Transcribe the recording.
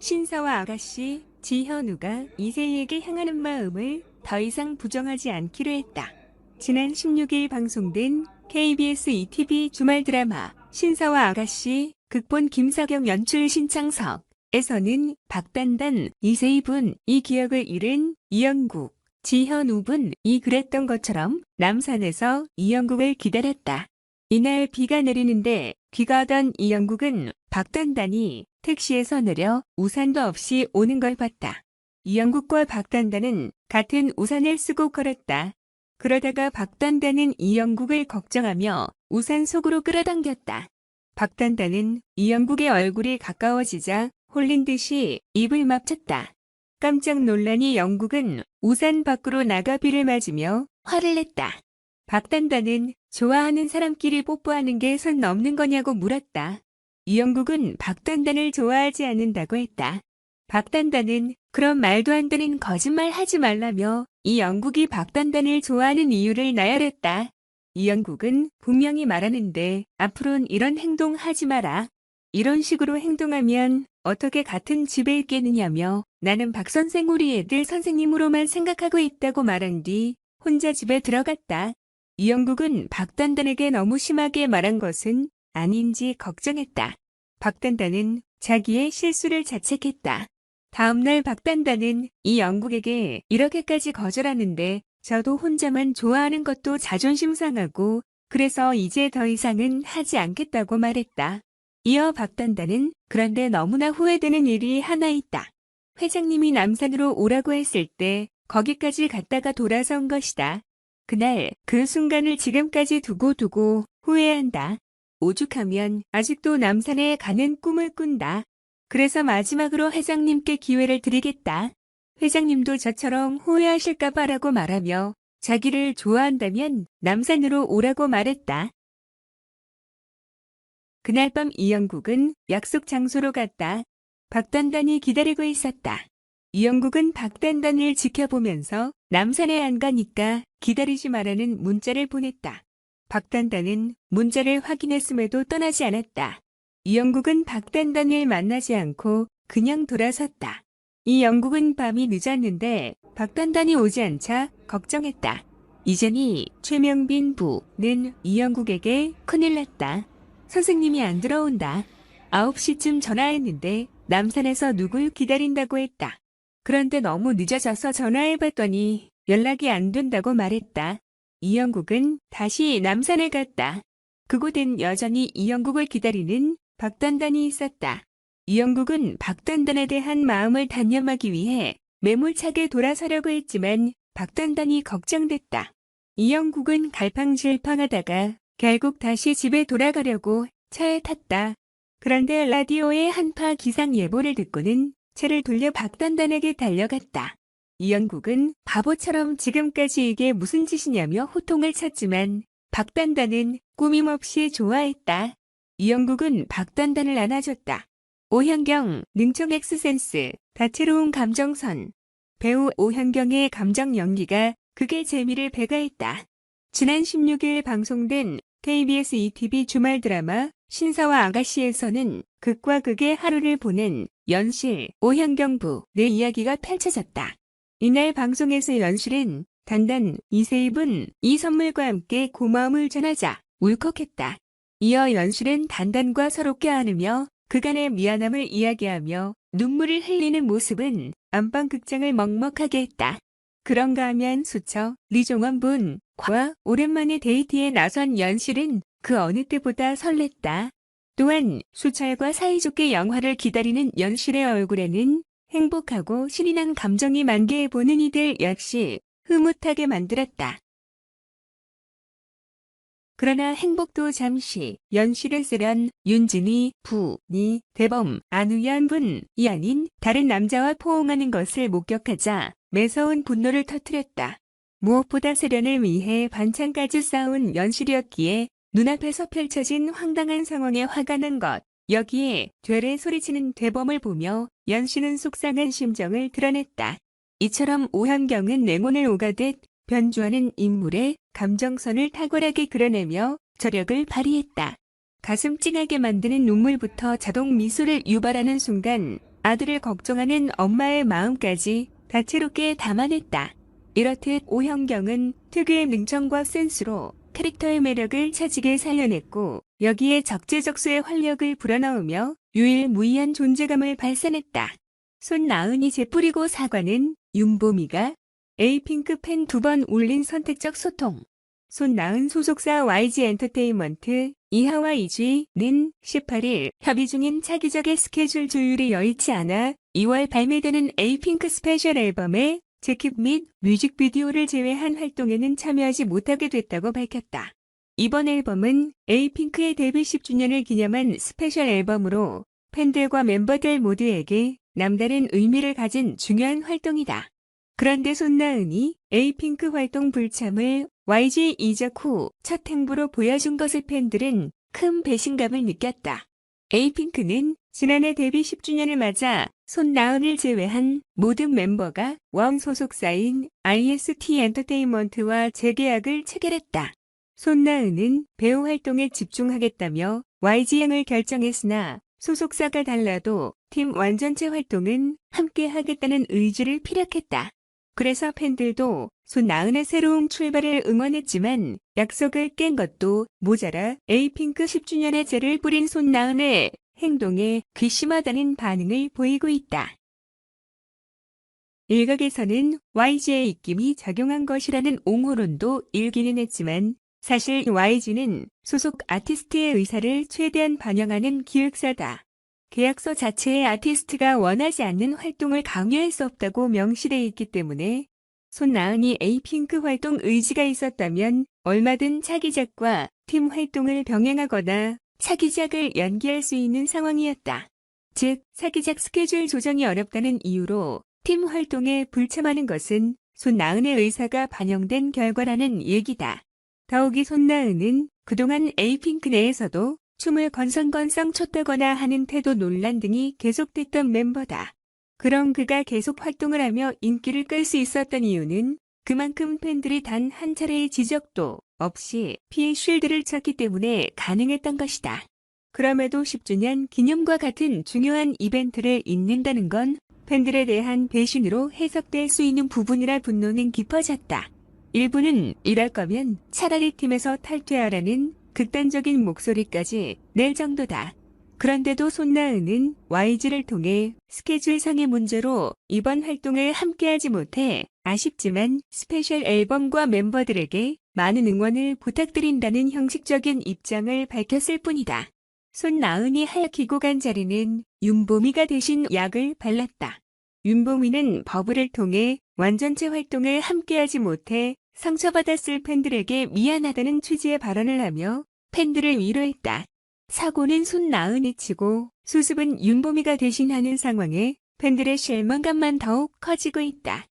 신사와 아가씨, 지현우가 이세희에게 향하는 마음을 더 이상 부정하지 않기로 했다. 지난 16일 방송된 KBS ETV 주말 드라마 신사와 아가씨, 극본 김석영 연출 신창석에서는 박단단, 이세희 분 이 기억을 잃은 이영국, 지현우 분 이 그랬던 것처럼 남산에서 이영국을 기다렸다. 이날 비가 내리는데 귀가하던 이영국은 박단단이 택시에서 내려 우산도 없이 오는 걸 봤다. 이영국과 박단단은 같은 우산을 쓰고 걸었다. 그러다가 박단단은 이영국을 걱정하며 우산 속으로 끌어당겼다. 박단단은 이영국의 얼굴이 가까워지자 홀린 듯이 입을 맞췄다. 깜짝 놀란 이영국은 우산 밖으로 나가 비를 맞으며 화를 냈다. 박단단은 좋아하는 사람끼리 뽀뽀하는 게 선 넘는 거냐고 물었다. 이영국은 박단단을 좋아하지 않는다고 했다. 박단단은 그런 말도 안 되는 거짓말 하지 말라며 이영국이 박단단을 좋아하는 이유를 나열했다. 이영국은 분명히 말하는데 앞으로는 이런 행동 하지 마라. 이런 식으로 행동하면 어떻게 같은 집에 있겠느냐며 나는 박 선생 우리 애들 선생님으로만 생각하고 있다고 말한 뒤 혼자 집에 들어갔다. 이영국은 박단단에게 너무 심하게 말한 것은 아닌지 걱정했다. 박단단은 자기의 실수를 자책했다. 다음날 박단단은 이영국에게 이렇게까지 거절하는데 저도 혼자만 좋아하는 것도 자존심 상하고 그래서 이제 더 이상은 하지 않겠다고 말했다. 이어 박단단은 그런데 너무나 후회되는 일이 하나 있다. 회장님이 남산으로 오라고 했을 때 거기까지 갔다가 돌아선 것이다. 그날 그 순간을 지금까지 두고 후회한다. 오죽하면 아직도 남산에 가는 꿈을 꾼다. 그래서 마지막으로 회장님께 기회를 드리겠다. 회장님도 저처럼 후회하실까봐라고 말하며 자기를 좋아한다면 남산으로 오라고 말했다. 그날 밤 이영국은 약속 장소로 갔다. 박단단이 기다리고 있었다. 이영국은 박단단을 지켜보면서 남산에 안 가니까 기다리지 말라는 문자를 보냈다. 박단단은 문자를 확인했음에도 떠나지 않았다. 이영국은 박단단을 만나지 않고 그냥 돌아섰다. 이영국은 밤이 늦었는데 박단단이 오지 않자 걱정했다. 이전이 최명빈 부는 이영국에게 큰일 났다. 선생님이 안 들어온다. 9시쯤 전화했는데 남산에서 누굴 기다린다고 했다. 그런데 너무 늦어져서 전화해봤더니 연락이 안 된다고 말했다. 이영국은 다시 남산에 갔다. 그곳엔 여전히 이영국을 기다리는 박단단이 있었다. 이영국은 박단단에 대한 마음을 단념하기 위해 매몰차게 돌아서려고 했지만 박단단이 걱정됐다. 이영국은 갈팡질팡하다가 결국 다시 집에 돌아가려고 차에 탔다. 그런데 라디오의 한파 기상 예보를 듣고는 차를 돌려 박단단에게 달려갔다. 이영국은 바보처럼 지금까지 이게 무슨 짓이냐며 호통을 쳤지만 박단단은 꾸밈없이 좋아했다. 이영국은 박단단을 안아줬다. 오현경, 능청 엑스센스, 다채로운 감정선. 배우 오현경의 감정 연기가 극의 재미를 배가했다. 지난 16일 방송된 KBS ETV 주말 드라마 신사와 아가씨에서는 극과 극의 하루를 보낸 연실, 오현경 부의 이야기가 펼쳐졌다. 이날 방송에서 연실은 단단, 이세희 분 이 선물과 함께 고마움을 전하자 울컥했다. 이어 연실은 단단과 서럽게 안으며 그간의 미안함을 이야기하며 눈물을 흘리는 모습은 안방극장을 먹먹하게 했다. 그런가 하면 수처, 리종원 분과 오랜만에 데이트에 나선 연실은 그 어느 때보다 설렜다. 또한 수철과 사이좋게 영화를 기다리는 연실의 얼굴에는 행복하고 신이 난 감정이 만개해 보는 이들 역시 흐뭇하게 만들었다. 그러나 행복도 잠시 연실을 쓰련 윤진이, 부니, 대범, 안우연 분이 아닌 다른 남자와 포옹하는 것을 목격하자 매서운 분노를 터뜨렸다. 무엇보다 세련을 위해 반찬까지 쌓은 연실이었기에 눈앞에서 펼쳐진 황당한 상황에 화가 난 것. 여기에 되레 소리치는 대범을 보며 연실은 속상한 심정을 드러냈다. 이처럼 오현경은 냉온을 오가듯 변주하는 인물의 감정선을 탁월하게 그려내며 저력을 발휘했다. 가슴 찡하게 만드는 눈물부터 자동 미소를 유발하는 순간 아들을 걱정하는 엄마의 마음까지 다채롭게 담아냈다. 이렇듯 오형경은 특유의 능청과 센스로 캐릭터의 매력을 차지게 살려냈고 여기에 적재적소의 활력을 불어넣으며 유일무이한 존재감을 발산했다. 손나은이 재뿌리고 사과는 윤보미가 에이핑크 팬 2번 울린 선택적 소통. 손나은 소속사 YG 엔터테인먼트 이하와 이주희는 18일 협의 중인 차기작의 스케줄 조율이 여의치 않아 2월 발매되는 에이핑크 스페셜 앨범의 재킷 및 뮤직비디오를 제외한 활동에는 참여하지 못하게 됐다고 밝혔다. 이번 앨범은 에이핑크의 데뷔 10주년을 기념한 스페셜 앨범으로 팬들과 멤버들 모두에게 남다른 의미를 가진 중요한 활동이다. 그런데 손나은이 에이핑크 활동 불참을 YG 이적 후 첫 행보로 보여준 것을 팬들은 큰 배신감을 느꼈다. 에이핑크는 지난해 데뷔 10주년을 맞아 손나은을 제외한 모든 멤버가 원 소속사인 IST 엔터테인먼트와 재계약을 체결했다. 손나은은 배우 활동에 집중하겠다며 YG행을 결정했으나 소속사가 달라도 팀 완전체 활동은 함께 하겠다는 의지를 피력했다. 그래서 팬들도 손나은의 새로운 출발을 응원했지만 약속을 깬 것도 모자라 에이핑크 10주년의 재를 뿌린 손나은의 행동에 괘씸하다는 반응을 보이고 있다. 일각에서는 YG의 입김이 작용한 것이라는 옹호론도 일기는 했지만 사실 YG는 소속 아티스트의 의사를 최대한 반영하는 기획사다. 계약서 자체에 아티스트가 원하지 않는 활동을 강요할 수 없다고 명시돼 있기 때문에 손나은이 에이핑크 활동 의지가 있었다면 얼마든 차기작과 팀 활동을 병행하거나 차기작을 연기할 수 있는 상황이었다. 즉, 차기작 스케줄 조정이 어렵다는 이유로 팀 활동에 불참하는 것은 손나은의 의사가 반영된 결과라는 얘기다. 더욱이 손나은은 그동안 에이핑크 내에서도 춤을 건성건성 췄다거나 하는 태도 논란 등이 계속됐던 멤버다. 그럼 그가 계속 활동을 하며 인기를 끌 수 있었던 이유는 그만큼 팬들이 단 한 차례의 지적도 없이 피해 쉴드를 쳤기 때문에 가능했던 것이다. 그럼에도 10주년 기념과 같은 중요한 이벤트를 잇는다는 건 팬들에 대한 배신으로 해석될 수 있는 부분이라 분노는 깊어졌다. 일부는 이럴 거면 차라리 팀에서 탈퇴하라는 극단적인 목소리까지 낼 정도다. 그런데도 손나은은 YG를 통해 스케줄상의 문제로 이번 활동을 함께하지 못해 아쉽지만 스페셜 앨범과 멤버들에게 많은 응원을 부탁드린다는 형식적인 입장을 밝혔을 뿐이다. 손나은이 하얗히고 간 자리는 윤보미가 대신 약을 발랐다. 윤보미는 버블을 통해 완전체 활동을 함께하지 못해 상처받았을 팬들에게 미안하다는 취지의 발언을 하며 팬들을 위로했다. 사고는 손나은이 치고 수습은 윤보미가 대신하는 상황에 팬들의 실망감만 더욱 커지고 있다.